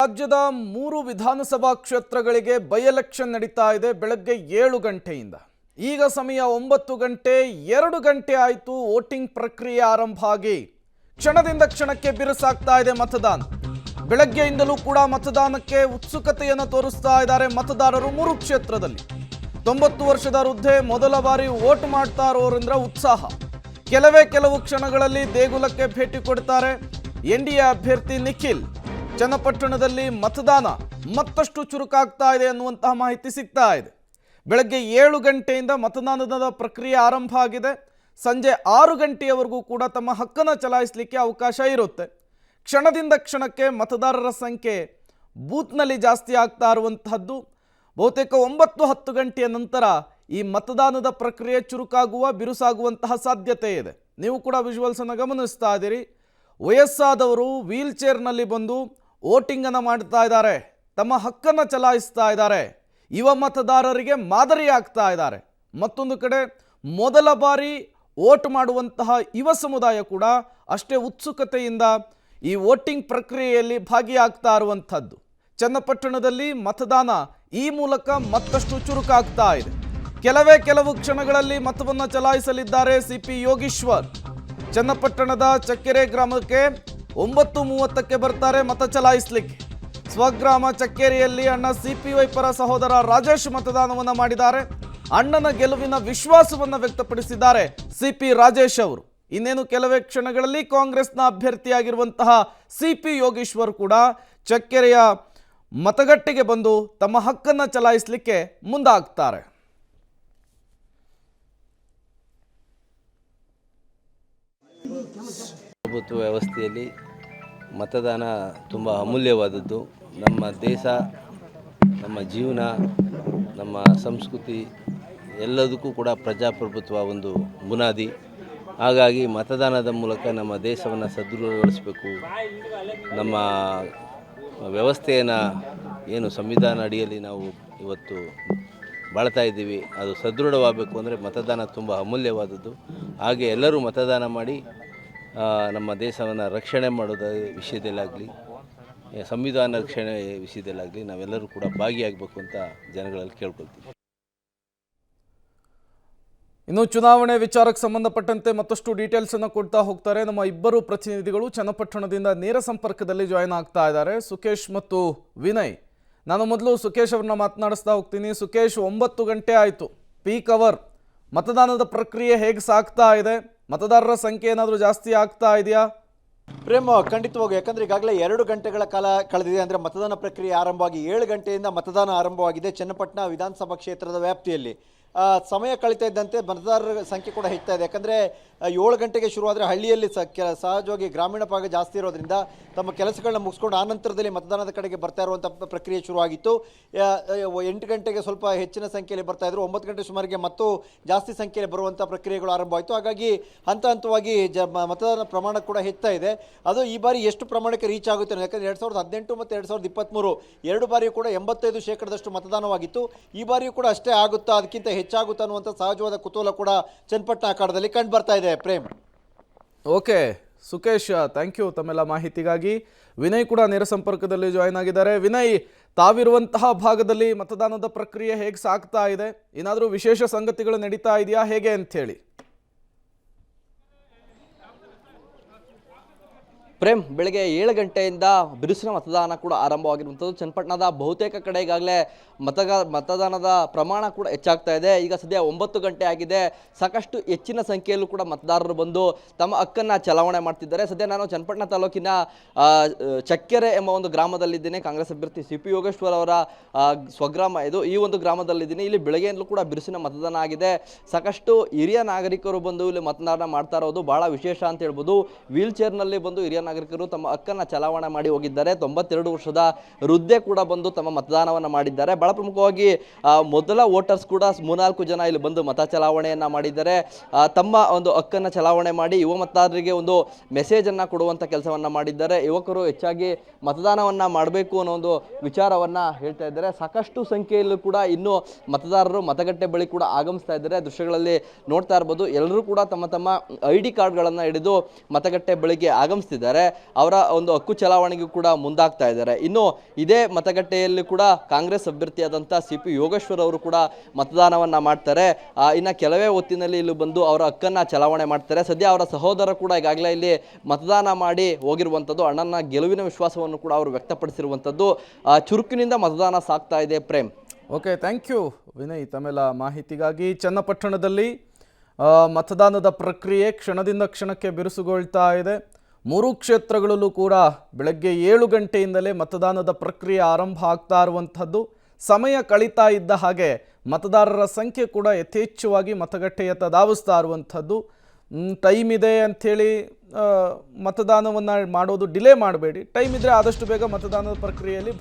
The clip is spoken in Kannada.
ರಾಜ್ಯದ 3 ವಿಧಾನಸಭಾ ಕ್ಷೇತ್ರಗಳಿಗೆ ಬೈ ಎಲೆಕ್ಷನ್ ನಡೀತಾ ಇದೆ ಬೆಳಗ್ಗೆ 7 ಗಂಟೆಯಿಂದ. ಈಗ ಸಮಯ 9 ಗಂಟೆ 2 ಗಂಟೆ ಆಯಿತು. ವೋಟಿಂಗ್ ಪ್ರಕ್ರಿಯೆ ಆರಂಭ ಆಗಿ ಕ್ಷಣದಿಂದ ಕ್ಷಣಕ್ಕೆ ಬಿರುಸಾಗ್ತಾ ಇದೆ ಮತದಾನ. ಬೆಳಗ್ಗೆಯಿಂದಲೂ ಕೂಡ ಮತದಾನಕ್ಕೆ ಉತ್ಸುಕತೆಯನ್ನು ತೋರಿಸ್ತಾ ಇದ್ದಾರೆ ಮತದಾರರು 3 ಕ್ಷೇತ್ರದಲ್ಲಿ. 90 ವರ್ಷದ ವೃದ್ಧೆ ಮೊದಲ ಬಾರಿ ವೋಟ್ ಮಾಡ್ತಾ ಇರೋರಿಂದ ಉತ್ಸಾಹ. ಕೆಲವು ಕ್ಷಣಗಳಲ್ಲಿ ದೇಗುಲಕ್ಕೆ ಭೇಟಿ ಕೊಡ್ತಾರೆ ಎನ್ಡಿಎ ಅಭ್ಯರ್ಥಿ ನಿಖಿಲ್. ಚನ್ನಪಟ್ಟಣದಲ್ಲಿ ಮತದಾನ ಮತ್ತಷ್ಟು ಚುರುಕಾಗ್ತಾ ಇದೆ ಅನ್ನುವಂತಹ ಮಾಹಿತಿ ಸಿಗ್ತಾ ಇದೆ. ಬೆಳಗ್ಗೆ 7 ಗಂಟೆಯಿಂದ ಮತದಾನದ ಪ್ರಕ್ರಿಯೆ ಆರಂಭ ಆಗಿದೆ. ಸಂಜೆ 6 ಗಂಟೆಯವರೆಗೂ ಕೂಡ ತಮ್ಮ ಹಕ್ಕನ್ನು ಚಲಾಯಿಸಲಿಕ್ಕೆ ಅವಕಾಶ ಇರುತ್ತೆ. ಕ್ಷಣದಿಂದ ಕ್ಷಣಕ್ಕೆ ಮತದಾರರ ಸಂಖ್ಯೆ ಬೂತ್ನಲ್ಲಿ ಜಾಸ್ತಿ ಆಗ್ತಾ ಇರುವಂತಹದ್ದು. ಬಹುತೇಕ 9-10 ಗಂಟೆಯ ನಂತರ ಈ ಮತದಾನದ ಪ್ರಕ್ರಿಯೆ ಚುರುಕಾಗುವ ಬಿರುಸಾಗುವಂತಹ ಸಾಧ್ಯತೆ ಇದೆ. ನೀವು ಕೂಡ ವಿಜುವಲ್ಸ್ ಅನ್ನು ಗಮನಿಸ್ತಾ ಇದ್ದೀರಿ. ವಯಸ್ಸಾದವರು ವೀಲ್ ಚೇರ್ನಲ್ಲಿ ಬಂದು ವೋಟಿಂಗನ್ನು ಮಾಡ್ತಾ ಇದ್ದಾರೆ, ತಮ್ಮ ಹಕ್ಕನ್ನು ಚಲಾಯಿಸ್ತಾ ಇದ್ದಾರೆ, ಯುವ ಮತದಾರರಿಗೆ ಮಾದರಿ ಆಗ್ತಾ ಇದ್ದಾರೆ. ಮತ್ತೊಂದು ಕಡೆ ಮೊದಲ ಬಾರಿ ವೋಟ್ ಮಾಡುವಂತಹ ಯುವ ಸಮುದಾಯ ಕೂಡ ಅಷ್ಟೇ ಉತ್ಸುಕತೆಯಿಂದ ಈ ವೋಟಿಂಗ್ ಪ್ರಕ್ರಿಯೆಯಲ್ಲಿ ಭಾಗಿಯಾಗ್ತಾ ಇರುವಂಥದ್ದು. ಚನ್ನಪಟ್ಟಣದಲ್ಲಿ ಮತದಾನ ಈ ಮೂಲಕ ಮತ್ತಷ್ಟು ಚುರುಕಾಗ್ತಾ ಇದೆ. ಕೆಲವು ಕ್ಷಣಗಳಲ್ಲಿ ಮತವನ್ನು ಚಲಾಯಿಸಲಿದ್ದಾರೆ ಸಿಪಿ ಯೋಗೀಶ್ವರ್. ಚನ್ನಪಟ್ಟಣದ ಚಕ್ಕೆರೆ ಗ್ರಾಮಕ್ಕೆ 9:30ಕ್ಕೆ ಬರ್ತಾರೆ ಮತ ಚಲಾಯಿಸಲಿಕ್ಕೆ. ಸ್ವಗ್ರಾಮ ಚಕ್ಕೆರೆಯಲ್ಲಿ ಅಣ್ಣ ಸಿಪಿವೈ ಪರ ಸಹೋದರ ರಾಜೇಶ್ ಮತದಾನವನ್ನು ಮಾಡಿದ್ದಾರೆ. ಅಣ್ಣನ ಗೆಲುವಿನ ವಿಶ್ವಾಸವನ್ನು ವ್ಯಕ್ತಪಡಿಸಿದ್ದಾರೆ ಸಿಪಿ ರಾಜೇಶ್ ಅವರು. ಇನ್ನೇನು ಕೆಲವೇ ಕ್ಷಣಗಳಲ್ಲಿ ಕಾಂಗ್ರೆಸ್ನ ಅಭ್ಯರ್ಥಿಯಾಗಿರುವಂತಹ ಸಿಪಿ ಯೋಗೀಶ್ವರ್ ಕೂಡ ಚಕ್ಕೆರೆಯ ಮತಗಟ್ಟೆಗೆ ಬಂದು ತಮ್ಮ ಹಕ್ಕನ್ನು ಚಲಾಯಿಸಲಿಕ್ಕೆ ಮುಂದಾಗ್ತಾರೆ. ಪ್ರಭುತ್ವ ವ್ಯವಸ್ಥೆಯಲ್ಲಿ ಮತದಾನ ತುಂಬ ಅಮೂಲ್ಯವಾದದ್ದು. ನಮ್ಮ ದೇಶ, ನಮ್ಮ ಜೀವನ, ನಮ್ಮ ಸಂಸ್ಕೃತಿ ಎಲ್ಲದಕ್ಕೂ ಕೂಡ ಪ್ರಜಾಪ್ರಭುತ್ವ ಒಂದು ಬುನಾದಿ. ಹಾಗಾಗಿ ಮತದಾನದ ಮೂಲಕ ನಮ್ಮ ದೇಶವನ್ನು ಸದೃಢಗೊಳಿಸಬೇಕು. ನಮ್ಮ ವ್ಯವಸ್ಥೆಯನ್ನು ಏನು ಸಂವಿಧಾನ ಅಡಿಯಲ್ಲಿ ನಾವು ಇವತ್ತು ಬಾಳ್ತಾ ಇದ್ದೀವಿ, ಅದು ಸದೃಢವಾಗಬೇಕು ಅಂದರೆ ಮತದಾನ ತುಂಬ ಅಮೂಲ್ಯವಾದದ್ದು. ಹಾಗೆ ಎಲ್ಲರೂ ಮತದಾನ ಮಾಡಿ ನಮ್ಮ ದೇಶವನ್ನು ರಕ್ಷಣೆ ಮಾಡೋದ ವಿಷಯದಲ್ಲಾಗಲಿ, ಸಂವಿಧಾನ ರಕ್ಷಣೆ ವಿಷಯದಲ್ಲಾಗಲಿ ನಾವೆಲ್ಲರೂ ಕೂಡ ಭಾಗಿಯಾಗಬೇಕು ಅಂತ ಜನಗಳಲ್ಲಿ ಕೇಳ್ಕೊಳ್ತೀವಿ. ಇನ್ನು ಚುನಾವಣೆ ವಿಚಾರಕ್ಕೆ ಸಂಬಂಧಪಟ್ಟಂತೆ ಮತ್ತಷ್ಟು ಡೀಟೇಲ್ಸ್ ಅನ್ನು ಕೊಡ್ತಾ ಹೋಗ್ತಾರೆ ನಮ್ಮ ಇಬ್ಬರು ಪ್ರತಿನಿಧಿಗಳು. ಚನ್ನಪಟ್ಟಣದಿಂದ ನೇರ ಸಂಪರ್ಕದಲ್ಲಿ ಜಾಯ್ನ್ ಆಗ್ತಾ ಇದ್ದಾರೆ, ಸುಕೇಶ್ ಮತ್ತು ವಿನಯ್. ನಾನು ಮೊದಲು ಸುಕೇಶ್ ಅವ್ರನ್ನ ಮಾತನಾಡಿಸ್ತಾ ಹೋಗ್ತೀನಿ. ಸುಕೇಶ್, 9 ಗಂಟೆ ಆಯಿತು, ಪೀಕ್ ಅವರ್. ಮತದಾನದ ಪ್ರಕ್ರಿಯೆ ಹೇಗೆ ಸಾಗ್ತಾ ಇದೆ? ಮತದಾರರ ಸಂಖ್ಯೆ ಏನಾದರೂ ಜಾಸ್ತಿ ಆಗ್ತಾ ಇದೆಯಾ? ಪ್ರೇಮ್, ಖಂಡಿತವಾಗಿ. ಯಾಕಂದರೆ ಈಗಾಗಲೇ 2 ಗಂಟೆಗಳ ಕಾಲ ಕಳೆದಿದೆ. ಅಂದರೆ ಮತದಾನ ಪ್ರಕ್ರಿಯೆ ಆರಂಭವಾಗಿ 7 ಗಂಟೆಯಿಂದ ಮತದಾನ ಆರಂಭವಾಗಿದೆ ಚನ್ನಪಟ್ಟಣ ವಿಧಾನಸಭಾ ಕ್ಷೇತ್ರದ ವ್ಯಾಪ್ತಿಯಲ್ಲಿ. ಸಮಯ ಕಳೀತಾ ಇದ್ದಂತೆ ಮತದಾರರ ಸಂಖ್ಯೆ ಕೂಡ ಹೆಚ್ಚುತ್ತಾ ಇದೆ. ಯಾಕಂದರೆ 7 ಗಂಟೆಗೆ ಶುರುವಾದರೆ ಹಳ್ಳಿಯಲ್ಲಿ ಸಹಜವಾಗಿ ಗ್ರಾಮೀಣ ಭಾಗ ಜಾಸ್ತಿ ಇರೋದ್ರಿಂದ ತಮ್ಮ ಕೆಲಸಗಳನ್ನ ಮುಗಿಸ್ಕೊಂಡು ಆನಂತರದಲ್ಲಿ ಮತದಾನದ ಕಡೆಗೆ ಬರ್ತಾ ಇರುವಂಥ ಪ್ರಕ್ರಿಯೆ ಶುರುವಾಗಿತ್ತು. 8 ಗಂಟೆಗೆ ಸ್ವಲ್ಪ ಹೆಚ್ಚಿನ ಸಂಖ್ಯೆಯಲ್ಲಿ ಬರ್ತಾಯಿದ್ರು. 9 ಗಂಟೆ ಸುಮಾರಿಗೆ ಮತ್ತು ಜಾಸ್ತಿ ಸಂಖ್ಯೆಯಲ್ಲಿ ಬರುವಂಥ ಪ್ರಕ್ರಿಯೆಗಳು ಆರಂಭವಾಯಿತು. ಹಾಗಾಗಿ ಹಂತವಾಗಿ ಮತದಾನ ಪ್ರಮಾಣ ಕೂಡ ಹೆಚ್ಚುತ್ತಾ ಇದೆ. ಅದು ಈ ಬಾರಿ ಎಷ್ಟು ಪ್ರಮಾಣಕ್ಕೆ ರೀಚ್ ಆಗುತ್ತೆ? ಯಾಕಂದರೆ 2018 ಮತ್ತು 2023 2 ಬಾರಿಯೂ ಕೂಡ 85% ಮತದಾನವಾಗಿತ್ತು. ಈ ಬಾರಿಯೂ ಕೂಡ ಅಷ್ಟೇ ಆಗುತ್ತಾ, ಅದಕ್ಕಿಂತ ಹೆಚ್ಚಾಗುತ್ತಾ ಅನ್ನುವಂಥ ಸಹಜವಾದ ಕುತೂಹಲ ಕೂಡ ಚನ್ನಪಟ್ಟಣ ಅಖಾಡದಲ್ಲಿ ಕಂಡು ಬರ್ತಾ ಇದೆ. Prem, okay Sukesh, thank you ತಮ್ಮೆಲ್ಲ ಮಾಹಿತಿಗಾಗಿ. ವಿನಯ್ ಕೂಡ ನೇರ ಸಂಪರ್ಕದಲ್ಲಿ ಜಾಯ್ನ್ ಆಗಿದ್ದಾರೆ. ವಿನಯ್, ತಾವಿರುವಂತಹ ಭಾಗದಲ್ಲಿ ಮತದಾನದ ಪ್ರಕ್ರಿಯೆ ಹೇಗೆ ಸಾಗ್ತಾ ಇದೆ? ಏನಾದರೂ ವಿಶೇಷ ಸಂಗತಿಗಳು ನಡೀತಾ ಇದೆಯಾ, ಹೇಗೆ ಅಂತ ಹೇಳಿ? ಪ್ರೇಮ್, ಬೆಳಗ್ಗೆ 7 ಗಂಟೆಯಿಂದ ಬಿರುಸಿನ ಮತದಾನ ಕೂಡ ಆರಂಭವಾಗಿರುವಂಥದ್ದು. ಚನ್ನಪಟ್ಟಣದ ಬಹುತೇಕ ಕಡೆ ಈಗಾಗಲೇ ಮತದಾನದ ಪ್ರಮಾಣ ಕೂಡ ಹೆಚ್ಚಾಗ್ತಾ ಇದೆ. ಈಗ ಸದ್ಯ 9 ಗಂಟೆ ಆಗಿದೆ. ಸಾಕಷ್ಟು ಹೆಚ್ಚಿನ ಸಂಖ್ಯೆಯಲ್ಲೂ ಕೂಡ ಮತದಾರರು ಬಂದು ತಮ್ಮ ಹಕ್ಕನ್ನು ಚಲಾವಣೆ ಮಾಡ್ತಿದ್ದಾರೆ. ಸದ್ಯ ನಾನು ಚನ್ನಪಟ್ಟಣ ತಾಲೂಕಿನ ಚಕ್ಕೆರೆ ಎಂಬ ಒಂದು ಗ್ರಾಮದಲ್ಲಿದ್ದೇನೆ. ಕಾಂಗ್ರೆಸ್ ಅಭ್ಯರ್ಥಿ ಸಿಪಿ ಯೋಗೇಶ್ವರ್ ಅವರ ಸ್ವಗ್ರಾಮ ಇದು. ಈ ಒಂದು ಗ್ರಾಮದಲ್ಲಿದ್ದೀನಿ. ಇಲ್ಲಿ ಬೆಳಗ್ಗೆಯಿಂದಲೂ ಕೂಡ ಬಿರುಸಿನ ಮತದಾನ ಆಗಿದೆ. ಸಾಕಷ್ಟು ಹಿರಿಯ ನಾಗರಿಕರು ಬಂದು ಇಲ್ಲಿ ಮತದಾನ ಮಾಡ್ತಾ ಇರೋದು ಬಹಳ ವಿಶೇಷ ಅಂತ ಹೇಳ್ಬೋದು. ವೀಲ್ ಚೇರ್ನಲ್ಲಿ ಬಂದು ಹಿರಿಯ ನಾಗರಿಕರು ತಮ್ಮ ಹಕ್ಕನ್ನು ಚಲಾವಣೆ ಮಾಡಿ ಹೋಗಿದ್ದಾರೆ. 92 ವರ್ಷದ ವೃದ್ಧೆ ಕೂಡ ಬಂದು ತಮ್ಮ ಮತದಾನವನ್ನು ಮಾಡಿದ್ದಾರೆ. ಬಹಳ ಪ್ರಮುಖವಾಗಿ ಮೊದಲ ವೋಟರ್ಸ್ ಕೂಡ 3-4 ಜನ ಇಲ್ಲಿ ಬಂದು ಮತ ಚಲಾವಣೆಯನ್ನ ಮಾಡಿದ್ದಾರೆ. ತಮ್ಮ ಒಂದು ಹಕ್ಕನ್ನು ಚಲಾವಣೆ ಮಾಡಿ ಯುವ ಮತದಾರರಿಗೆ ಒಂದು ಮೆಸೇಜ್ ಅನ್ನ ಕೊಡುವಂತ ಕೆಲಸವನ್ನ ಮಾಡಿದ್ದಾರೆ. ಯುವಕರು ಹೆಚ್ಚಾಗಿ ಮತದಾನವನ್ನ ಮಾಡಬೇಕು ಅನ್ನೋ ಒಂದು ವಿಚಾರವನ್ನ ಹೇಳ್ತಾ ಇದ್ದಾರೆ. ಸಾಕಷ್ಟು ಸಂಖ್ಯೆಯಲ್ಲೂ ಕೂಡ ಇನ್ನು ಮತದಾರರು ಮತಗಟ್ಟೆ ಬಳಿ ಕೂಡ ಆಗಮಿಸ್ತಾ ಇದ್ದಾರೆ. ದೃಶ್ಯಗಳಲ್ಲಿ ನೋಡ್ತಾ ಇರಬಹುದು. ಎಲ್ಲರೂ ಕೂಡ ತಮ್ಮ ತಮ್ಮ ID ಕಾರ್ಡ್ಗಳನ್ನು ಹಿಡಿದು ಮತಗಟ್ಟೆ ಬಳಿಗೆ ಆಗಮಿಸ್ತಿದ್ದಾರೆ. ಇದ್ದಾರೆ, ಅವರ ಒಂದು ಹಕ್ಕು ಚಲಾವಣೆಗೂ ಕೂಡ ಮುಂದಾಗ್ತಾ ಇದ್ದಾರೆ. ಇನ್ನು ಇದೇ ಮತಗಟ್ಟೆಯಲ್ಲಿ ಕೂಡ ಕಾಂಗ್ರೆಸ್ ಅಭ್ಯರ್ಥಿಯಾದಂಥ CP ಯೋಗೇಶ್ವರ್ ಅವರು ಕೂಡ ಮತದಾನವನ್ನ ಮಾಡ್ತಾರೆ. ಇನ್ನು ಕೆಲವೇ ಹೊತ್ತಿನಲ್ಲಿ ಇಲ್ಲಿ ಬಂದು ಅವರ ಹಕ್ಕನ್ನು ಚಲಾವಣೆ ಮಾಡ್ತಾರೆ. ಸದ್ಯ ಅವರ ಸಹೋದರ ಕೂಡ ಈಗಾಗಲೇ ಇಲ್ಲಿ ಮತದಾನ ಮಾಡಿ ಹೋಗಿರುವಂಥದ್ದು, ಅಣ್ಣನ ಗೆಲುವಿನ ವಿಶ್ವಾಸವನ್ನು ಕೂಡ ಅವರು ವ್ಯಕ್ತಪಡಿಸಿರುವಂಥದ್ದು. ಚುರುಕಿನಿಂದ ಮತದಾನ ಸಾಗ್ತಾ ಇದೆ. Prem. Okay, thank you Vinay ತಮ್ಮೆಲ್ಲ ಮಾಹಿತಿಗಾಗಿ. ಚನ್ನಪಟ್ಟಣದಲ್ಲಿ ಮತದಾನದ ಪ್ರಕ್ರಿಯೆ ಕ್ಷಣದಿಂದ ಕ್ಷಣಕ್ಕೆ ಬಿರುಸುಗೊಳ್ತಾ ಇದೆ. 3 ಕ್ಷೇತ್ರಗಳಲ್ಲೂ ಕೂಡ ಬೆಳಗ್ಗೆ 7 ಗಂಟೆಯಿಂದಲೇ ಮತದಾನದ ಪ್ರಕ್ರಿಯೆ ಆರಂಭ ಆಗ್ತಾ ಇರುವಂಥದ್ದು. ಸಮಯ ಕಳೀತಾ ಇದ್ದ ಹಾಗೆ ಮತದಾರರ ಸಂಖ್ಯೆ ಕೂಡ ಯಥೇಚ್ಛವಾಗಿ ಮತಗಟ್ಟೆಯತ್ತ ಧಾವಿಸ್ತಾ ಇರುವಂಥದ್ದು. ಟೈಮ್ ಇದೆ ಅಂಥೇಳಿ ಮತದಾನವನ್ನು ಮಾಡೋದು ಡಿಲೇ ಮಾಡಬೇಡಿ. ಟೈಮ್ ಇದ್ದರೆ ಆದಷ್ಟು ಬೇಗ ಮತದಾನದ ಪ್ರಕ್ರಿಯೆಯಲ್ಲಿ